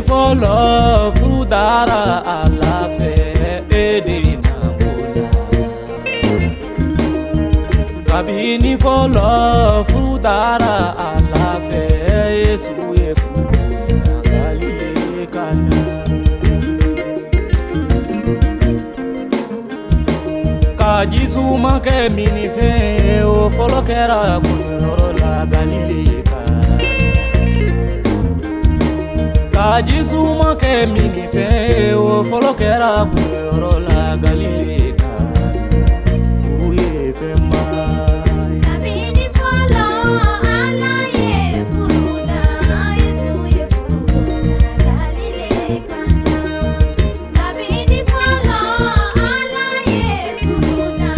folo fudara ala fe edina mola. Kabini folo fudara ala fe Yesu efu Galile kana. Kajisuma ke minife o folo kera kunoro la Galile kana. Kajisuma ke minife o folo kera kunoro la Galile kana. Fuye fema. Kabini folo ala ye furuda Yesu ye furuda Galile kana. Kabini folo ala ye furuda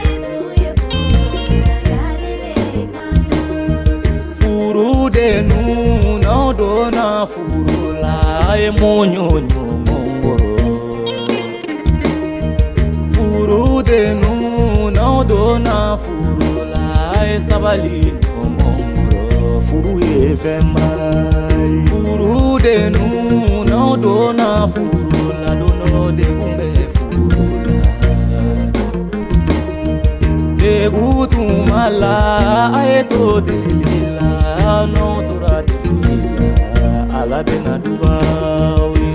Yesu ye furuda Galile kana. Furude nu no dona furula e monyonyo mongoro. Furude nu no dona furula e sabali no mongoro. Furu e femai. Furude nu no dona furula dono de gumbe furula. De gutu mala aeto de lila no tora de lila ala bena dubawi.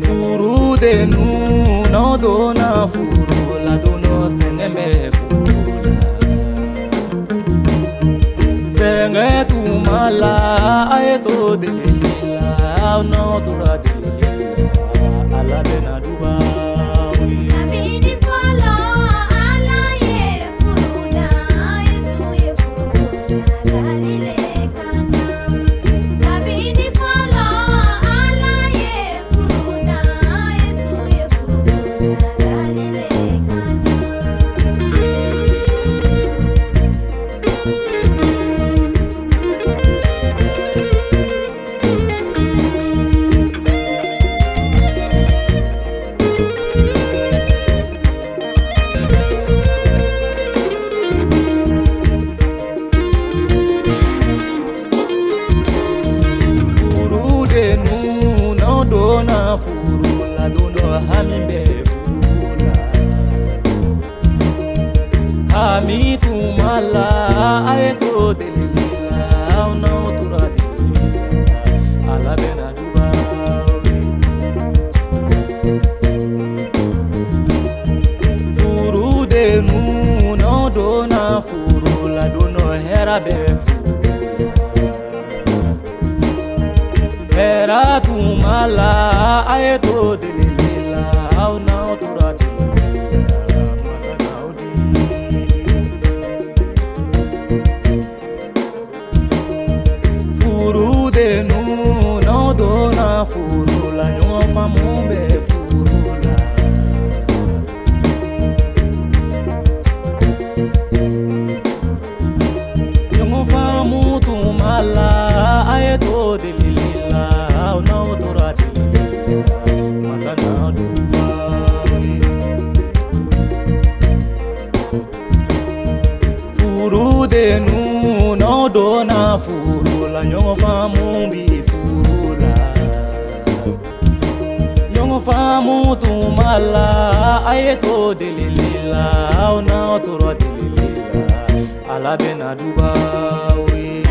Furude nu no dona furula dono sengeme furula. Senge tu mala aeto de lila no tora de lila ala bena dubawi. Kabini folo ala ye furuda Yesu ye furuda Galile kana. Kabini folo ala ye furuda Yesu ye furuda Galile kana. Furude nu no dona furula dono hamimbe furula. Hami tumala aeto delila no tura delila ala bena dubawi. Furude nu no dona furula dono herabe furula. Era tu mala aeto delila na tura delila masanaudi. Furude nu no dona furula nyo famumbe furula. Nyo famu tu mala aeto delila na tura delila masanaudi. Furude nu no dona furula nyongo famumbi furula. Nyongo famu tumala aeto delila na tura delila ala bena dubawi.